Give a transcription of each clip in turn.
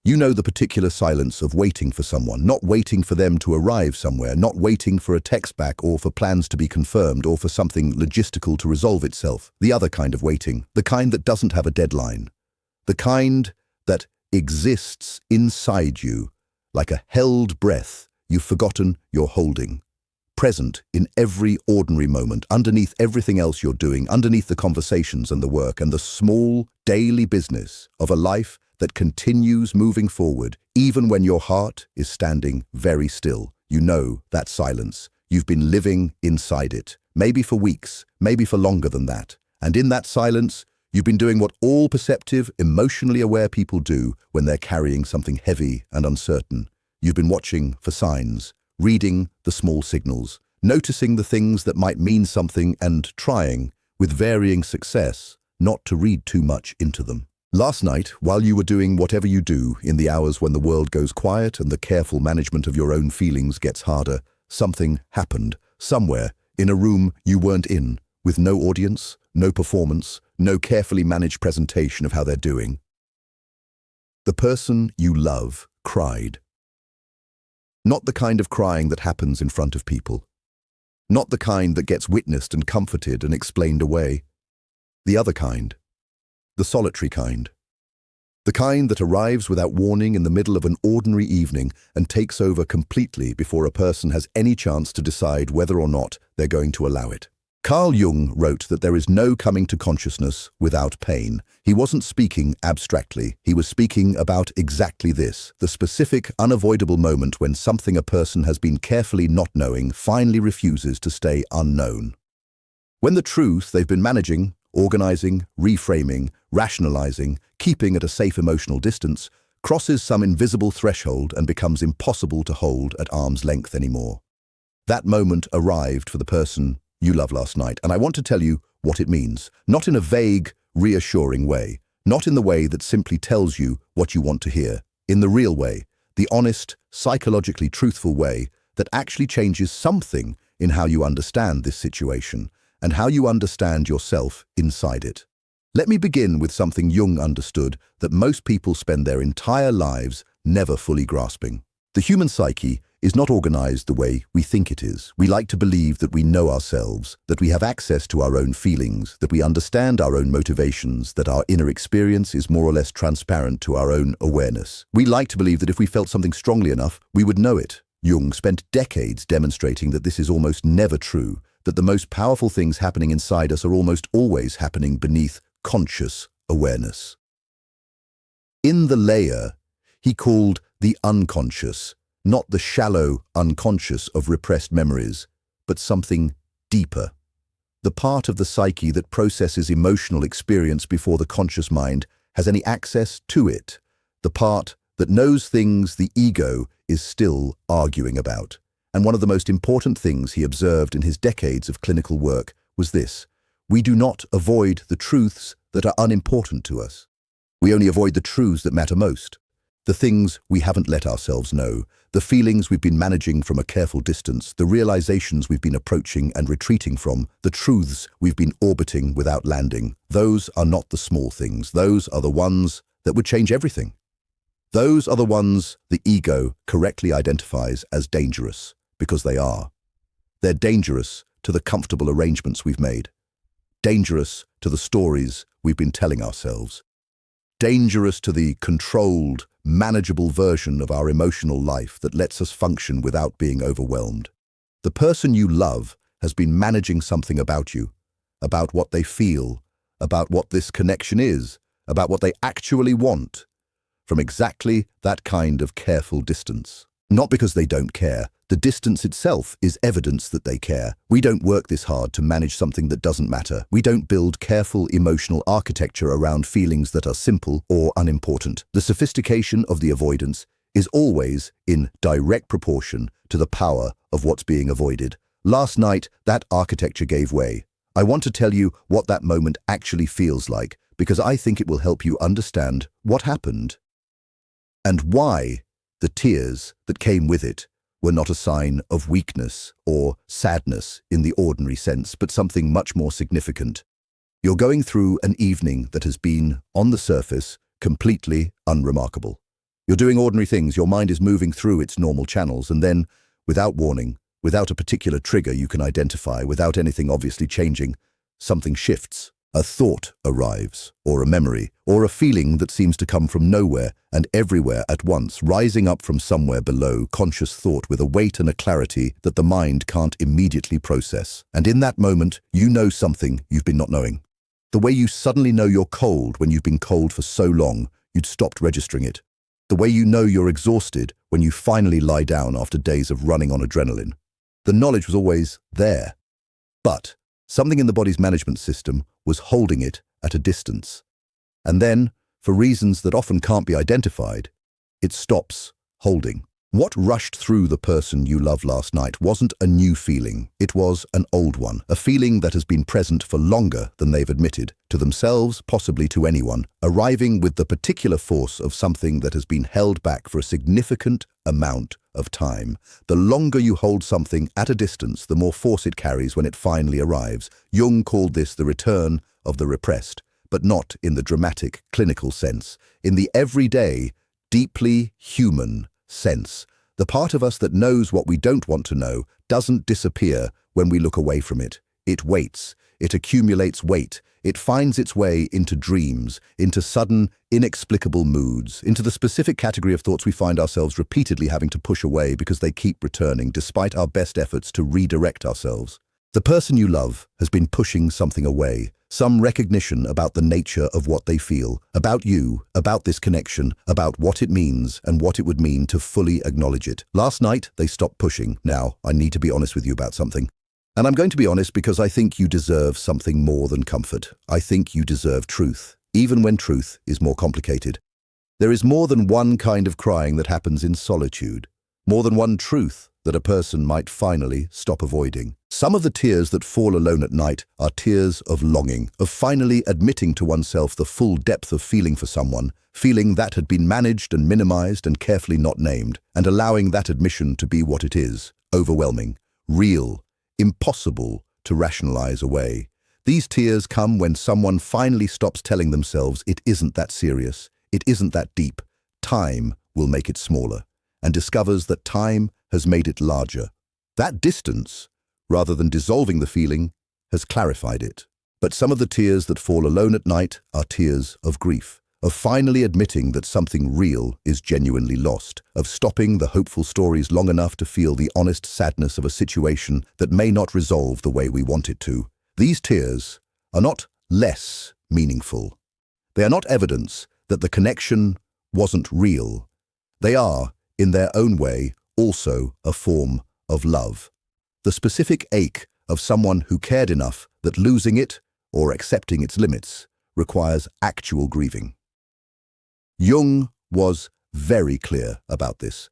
You know the particular silence of waiting for someone, not waiting for them to arrive somewhere, not waiting for a text back or for plans to be confirmed or for something logistical to resolve itself. The other kind of waiting, the kind that doesn't have a deadline, the kind that exists inside you like a held breath you've forgotten you're holding. Present in every ordinary moment, underneath everything else you're doing, underneath the conversations and the work and the small daily business of a life that continues moving forward, even when your heart is standing very still. You know that silence. You've been living inside it, maybe for weeks, maybe for longer than that. And in that silence, you've been doing what all perceptive, emotionally aware people do when they're carrying something heavy and uncertain. You've been watching for signs, reading the small signals, noticing the things that might mean something and trying, with varying success, not to read too much into them. Last night, while you were doing whatever you do in the hours when the world goes quiet and the careful management of your own feelings gets harder, something happened, somewhere, in a room you weren't in, with no audience, no performance, no carefully managed presentation of how they're doing. The person you love cried. Not the kind of crying that happens in front of people. Not the kind that gets witnessed and comforted and explained away. The other kind. The solitary kind. The kind that arrives without warning in the middle of an ordinary evening and takes over completely before a person has any chance to decide whether or not they're going to allow it. Carl Jung wrote that there is no coming to consciousness without pain. He wasn't speaking abstractly. He was speaking about exactly this, the specific, unavoidable moment when something a person has been carefully not knowing finally refuses to stay unknown. When the truth they've been managing, organizing, reframing, rationalizing, keeping at a safe emotional distance, crosses some invisible threshold and becomes impossible to hold at arm's length anymore. That moment arrived for the person you love last night, and I want to tell you what it means, not in a vague, reassuring way, not in the way that simply tells you what you want to hear, in the real way, the honest, psychologically truthful way that actually changes something in how you understand this situation and how you understand yourself inside it. Let me begin with something Jung understood that most people spend their entire lives never fully grasping. The human psyche is not organized the way we think it is. We like to believe that we know ourselves, that we have access to our own feelings, that we understand our own motivations, that our inner experience is more or less transparent to our own awareness. We like to believe that if we felt something strongly enough, we would know it. Jung spent decades demonstrating that this is almost never true, that the most powerful things happening inside us are almost always happening beneath conscious awareness. In the layer he called the unconscious, not the shallow unconscious of repressed memories, but something deeper. The part of the psyche that processes emotional experience before the conscious mind has any access to it, the part that knows things the ego is still arguing about. And one of the most important things he observed in his decades of clinical work was this: we do not avoid the truths that are unimportant to us. We only avoid the truths that matter most. The things we haven't let ourselves know, the feelings we've been managing from a careful distance, the realizations we've been approaching and retreating from, the truths we've been orbiting without landing. Those are not the small things. Those are the ones that would change everything. Those are the ones the ego correctly identifies as dangerous, because they are. They're dangerous to the comfortable arrangements we've made, dangerous to the stories we've been telling ourselves, dangerous to the controlled, manageable version of our emotional life that lets us function without being overwhelmed. The person you love has been managing something about you, about what they feel, about what this connection is, about what they actually want, from exactly that kind of careful distance. Not because they don't care. The distance itself is evidence that they care. We don't work this hard to manage something that doesn't matter. We don't build careful emotional architecture around feelings that are simple or unimportant. The sophistication of the avoidance is always in direct proportion to the power of what's being avoided. Last night, that architecture gave way. I want to tell you what that moment actually feels like, because I think it will help you understand what happened and why the tears that came with it were not a sign of weakness or sadness in the ordinary sense, but something much more significant. You're going through an evening that has been, on the surface, completely unremarkable. You're doing ordinary things, your mind is moving through its normal channels, and then, without warning, without a particular trigger you can identify, without anything obviously changing, something shifts. A thought arrives, or a memory, or a feeling that seems to come from nowhere and everywhere at once, rising up from somewhere below, conscious thought with a weight and a clarity that the mind can't immediately process. And in that moment, you know something you've been not knowing. The way you suddenly know you're cold when you've been cold for so long, you'd stopped registering it. The way you know you're exhausted when you finally lie down after days of running on adrenaline. The knowledge was always there, but something in the body's management system was holding it at a distance. And then, for reasons that often can't be identified, it stops holding. What rushed through the person you loved last night wasn't a new feeling, it was an old one, a feeling that has been present for longer than they've admitted, to themselves, possibly to anyone, arriving with the particular force of something that has been held back for a significant amount of time. The longer you hold something at a distance, the more force it carries when it finally arrives. Jung called this the return of the repressed, but not in the dramatic, clinical sense, in the everyday, deeply human sense. The part of us that knows what we don't want to know doesn't disappear when we look away from it. It waits. It accumulates weight. It finds its way into dreams, into sudden, inexplicable moods, into the specific category of thoughts we find ourselves repeatedly having to push away because they keep returning despite our best efforts to redirect ourselves. The person you love has been pushing something away, some recognition about the nature of what they feel, about you, about this connection, about what it means and what it would mean to fully acknowledge it. Last night, they stopped pushing. Now, I need to be honest with you about something. And I'm going to be honest because I think you deserve something more than comfort. I think you deserve truth, even when truth is more complicated. There is more than one kind of crying that happens in solitude, more than one truth that a person might finally stop avoiding. Some of the tears that fall alone at night are tears of longing, of finally admitting to oneself the full depth of feeling for someone, feeling that had been managed and minimized and carefully not named, and allowing that admission to be what it is, overwhelming, real, impossible to rationalize away. These tears come when someone finally stops telling themselves it isn't that serious, it isn't that deep, time will make it smaller, and discovers that time has made it larger. That distance, rather than dissolving the feeling, has clarified it. But some of the tears that fall alone at night are tears of grief, of finally admitting that something real is genuinely lost, of stopping the hopeful stories long enough to feel the honest sadness of a situation that may not resolve the way we want it to. These tears are not less meaningful. They are not evidence that the connection wasn't real. They are, in their own way, also a form of love. The specific ache of someone who cared enough that losing it, or accepting its limits, requires actual grieving. Jung was very clear about this.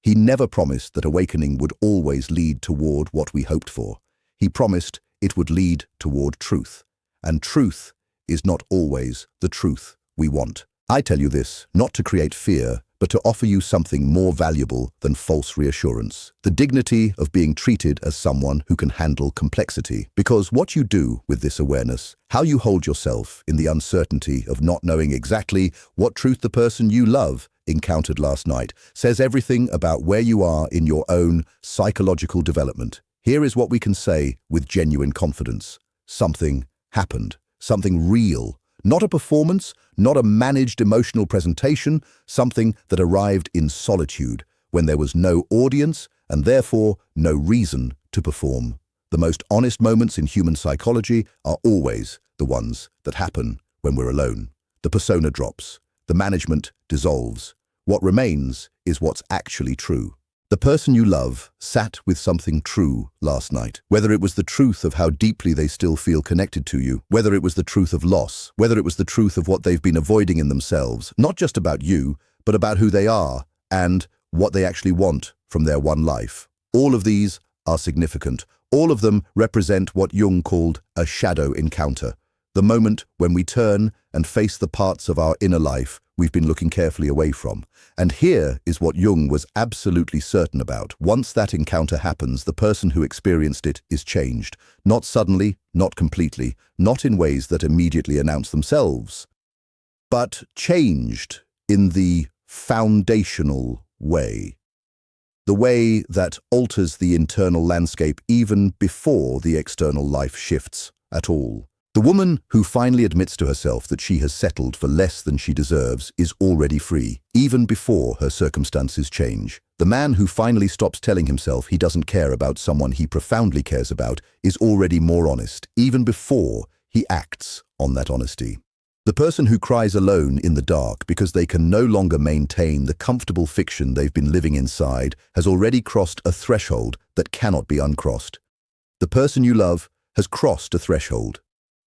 He never promised that awakening would always lead toward what we hoped for. He promised it would lead toward truth, and truth is not always the truth we want. I tell you this, not to create fear, but to offer you something more valuable than false reassurance. The dignity of being treated as someone who can handle complexity. Because what you do with this awareness, how you hold yourself in the uncertainty of not knowing exactly what truth the person you love encountered last night, says everything about where you are in your own psychological development. Here is what we can say with genuine confidence. Something happened. Something real. Not a performance, not a managed emotional presentation, something that arrived in solitude, when there was no audience and therefore no reason to perform. The most honest moments in human psychology are always the ones that happen when we're alone. The persona drops, the management dissolves. What remains is what's actually true. The person you love sat with something true last night, whether it was the truth of how deeply they still feel connected to you, whether it was the truth of loss, whether it was the truth of what they've been avoiding in themselves, not just about you, but about who they are and what they actually want from their one life. All of these are significant. All of them represent what Jung called a shadow encounter, the moment when we turn and face the parts of our inner life we've been looking carefully away from. And here is what Jung was absolutely certain about. Once that encounter happens, the person who experienced it is changed. Not suddenly, not completely, not in ways that immediately announce themselves, but changed in the foundational way. The way that alters the internal landscape even before the external life shifts at all. The woman who finally admits to herself that she has settled for less than she deserves is already free, even before her circumstances change. The man who finally stops telling himself he doesn't care about someone he profoundly cares about is already more honest, even before he acts on that honesty. The person who cries alone in the dark because they can no longer maintain the comfortable fiction they've been living inside has already crossed a threshold that cannot be uncrossed. The person you love has crossed a threshold.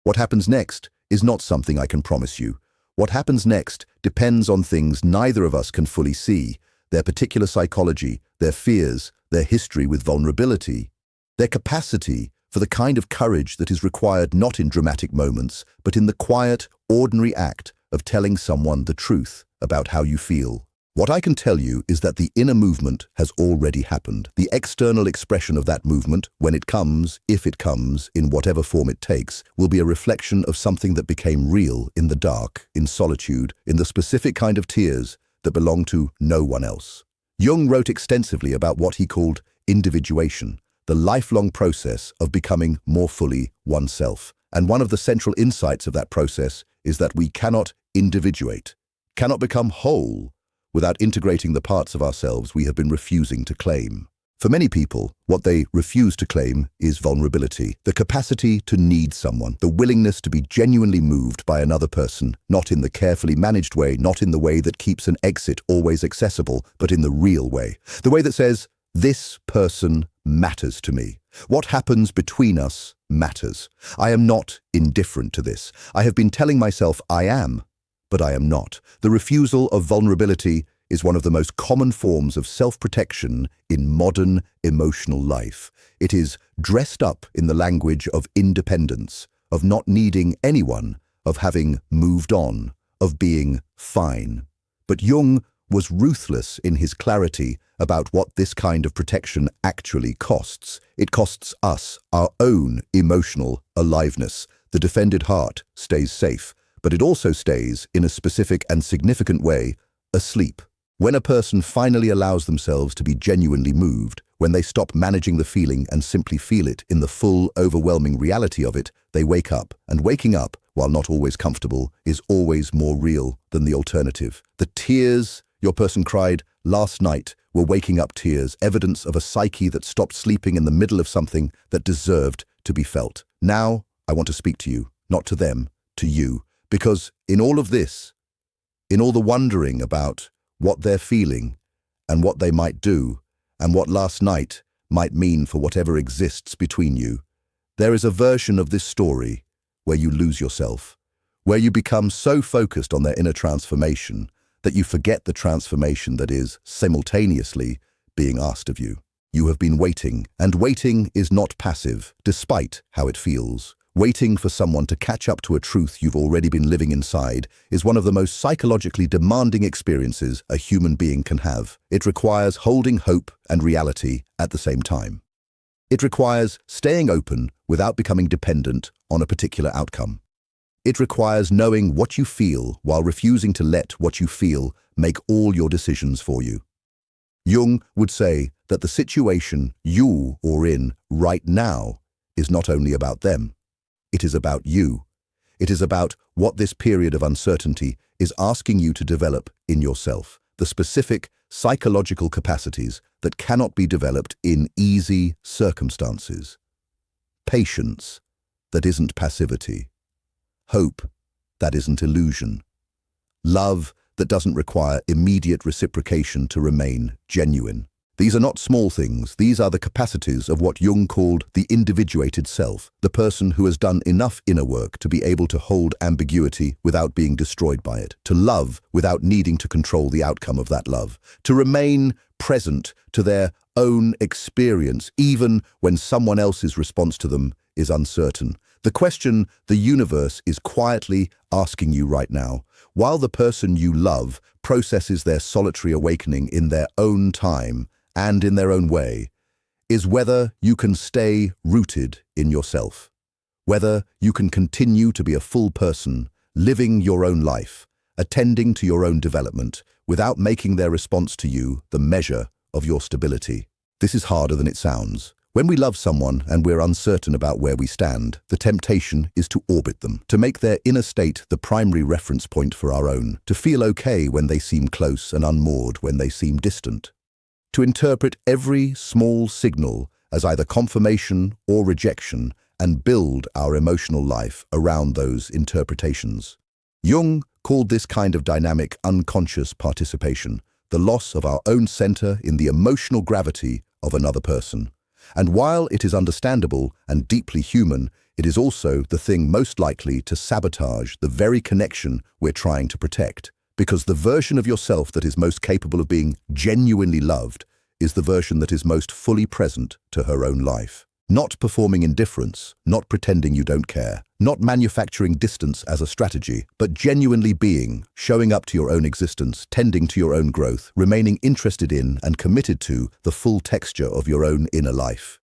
What happens next is not something I can promise you. What happens next depends on things neither of us can fully see: their particular psychology, their fears, their history with vulnerability, their capacity for the kind of courage that is required not in dramatic moments, but in the quiet, ordinary act of telling someone the truth about how you feel. What I can tell you is that the inner movement has already happened. The external expression of that movement, when it comes, if it comes, in whatever form it takes, will be a reflection of something that became real in the dark, in solitude, in the specific kind of tears that belong to no one else. Jung wrote extensively about what he called individuation, the lifelong process of becoming more fully oneself. And one of the central insights of that process is that we cannot individuate, cannot become whole, without integrating the parts of ourselves we have been refusing to claim. For many people, what they refuse to claim is vulnerability, the capacity to need someone, the willingness to be genuinely moved by another person, not in the carefully managed way, not in the way that keeps an exit always accessible, but in the real way. The way that says, this person matters to me. What happens between us matters. I am not indifferent to this. I have been telling myself I am, but I am not. The refusal of vulnerability is one of the most common forms of self-protection in modern emotional life. It is dressed up in the language of independence, of not needing anyone, of having moved on, of being fine. But Jung was ruthless in his clarity about what this kind of protection actually costs. It costs us our own emotional aliveness. The defended heart stays safe, but it also stays, in a specific and significant way, asleep. When a person finally allows themselves to be genuinely moved, when they stop managing the feeling and simply feel it in the full, overwhelming reality of it, they wake up. And waking up, while not always comfortable, is always more real than the alternative. The tears your person cried last night were waking up tears, evidence of a psyche that stopped sleeping in the middle of something that deserved to be felt. Now, I want to speak to you, not to them, to you. Because in all of this, in all the wondering about what they're feeling and what they might do and what last night might mean for whatever exists between you, there is a version of this story where you lose yourself, where you become so focused on their inner transformation that you forget the transformation that is simultaneously being asked of you. You have been waiting, and waiting is not passive, despite how it feels. Waiting for someone to catch up to a truth you've already been living inside is one of the most psychologically demanding experiences a human being can have. It requires holding hope and reality at the same time. It requires staying open without becoming dependent on a particular outcome. It requires knowing what you feel while refusing to let what you feel make all your decisions for you. Jung would say that the situation you are in right now is not only about them. It is about you. It is about what this period of uncertainty is asking you to develop in yourself, the specific psychological capacities that cannot be developed in easy circumstances. Patience that isn't passivity. Hope that isn't illusion. Love that doesn't require immediate reciprocation to remain genuine. These are not small things. These are the capacities of what Jung called the individuated self, the person who has done enough inner work to be able to hold ambiguity without being destroyed by it, to love without needing to control the outcome of that love, to remain present to their own experience even when someone else's response to them is uncertain. The question the universe is quietly asking you right now, while the person you love processes their solitary awakening in their own time and in their own way, is whether you can stay rooted in yourself, whether you can continue to be a full person, living your own life, attending to your own development, without making their response to you the measure of your stability. This is harder than it sounds. When we love someone and we're uncertain about where we stand, the temptation is to orbit them, to make their inner state the primary reference point for our own, to feel okay when they seem close and unmoored when they seem distant, to interpret every small signal as either confirmation or rejection and build our emotional life around those interpretations. Jung called this kind of dynamic unconscious participation, the loss of our own center in the emotional gravity of another person. And while it is understandable and deeply human, it is also the thing most likely to sabotage the very connection we're trying to protect. Because the version of yourself that is most capable of being genuinely loved is the version that is most fully present to her own life. Not performing indifference, not pretending you don't care, not manufacturing distance as a strategy, but genuinely being, showing up to your own existence, tending to your own growth, remaining interested in and committed to the full texture of your own inner life.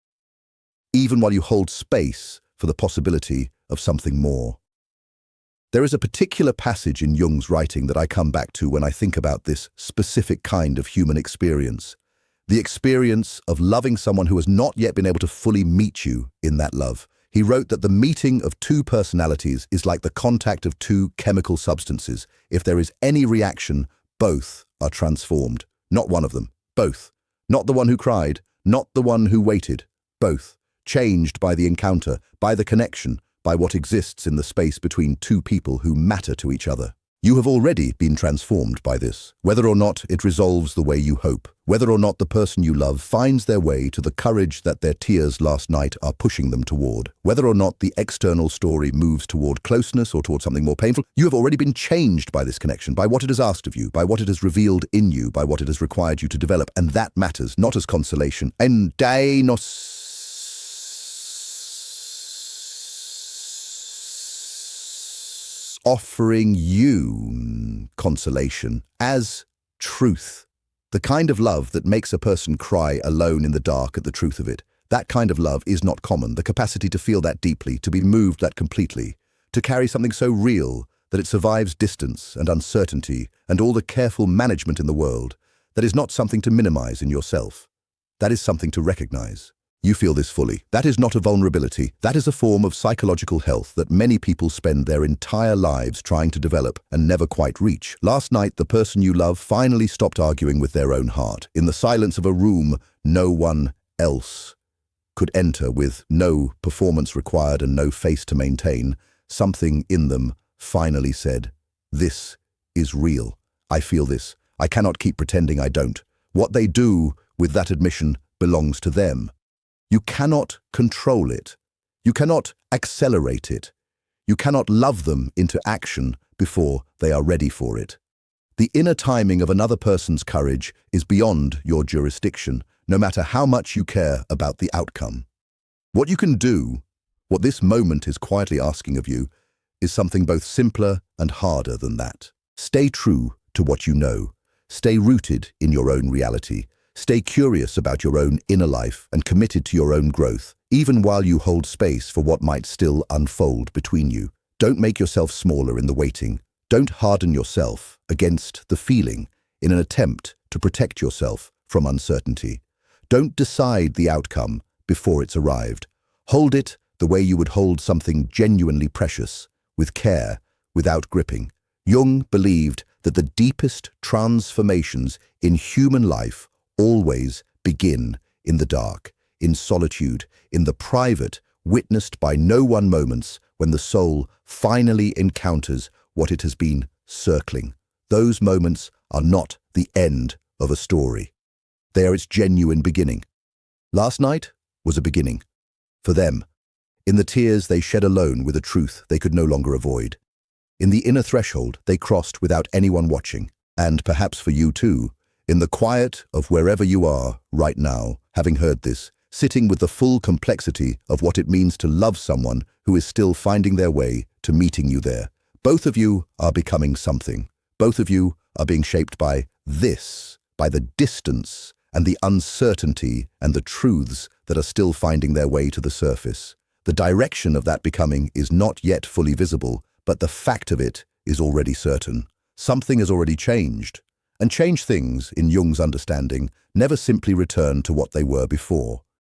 Even while you hold space for the possibility of something more. There is a particular passage in Jung's writing that I come back to when I think about this specific kind of human experience. The experience of loving someone who has not yet been able to fully meet you in that love. He wrote that the meeting of two personalities is like the contact of two chemical substances. If there is any reaction, both are transformed. Not one of them, both. Not the one who cried, not the one who waited, both. Changed by the encounter, by the connection, by what exists in the space between two people who matter to each other. You have already been transformed by this, whether or not it resolves the way you hope, whether or not the person you love finds their way to the courage that their tears last night are pushing them toward, whether or not the external story moves toward closeness or toward something more painful. You have already been changed by this connection, by what it has asked of you, by what it has revealed in you, by what it has required you to develop, and that matters, not as consolation. En dainos offering you consolation as truth. The kind of love that makes a person cry alone in the dark at the truth of it. That kind of love is not common. The capacity to feel that deeply, to be moved that completely, to carry something so real that it survives distance and uncertainty and all the careful management in the world, that is not something to minimize in yourself. That is something to recognize. You feel this fully. That is not a vulnerability. That is a form of psychological health that many people spend their entire lives trying to develop and never quite reach. Last night, the person you love finally stopped arguing with their own heart. In the silence of a room, no one else could enter, with no performance required and no face to maintain. Something in them finally said, "This is real. I feel this. I cannot keep pretending I don't." What they do with that admission belongs to them. You cannot control it. You cannot accelerate it. You cannot love them into action before they are ready for it. The inner timing of another person's courage is beyond your jurisdiction, no matter how much you care about the outcome. What you can do, what this moment is quietly asking of you, is something both simpler and harder than that. Stay true to what you know. Stay rooted in your own reality. Stay curious about your own inner life and committed to your own growth, even while you hold space for what might still unfold between you. Don't make yourself smaller in the waiting. Don't harden yourself against the feeling in an attempt to protect yourself from uncertainty. Don't decide the outcome before it's arrived. Hold it the way you would hold something genuinely precious, with care, without gripping. Jung believed that the deepest transformations in human life always begin in the dark, in solitude, in the private, witnessed by no one moments when the soul finally encounters what it has been circling. Those moments are not the end of a story. They are its genuine beginning. Last night was a beginning. For them, in the tears they shed alone with a truth they could no longer avoid. In the inner threshold they crossed without anyone watching. And perhaps for you too, in the quiet of wherever you are right now, having heard this, sitting with the full complexity of what it means to love someone who is still finding their way to meeting you there. Both of you are becoming something. Both of you are being shaped by this, by the distance and the uncertainty and the truths that are still finding their way to the surface. The direction of that becoming is not yet fully visible, but the fact of it is already certain. Something has already changed. And change things, in Jung's understanding, never simply return to what they were before.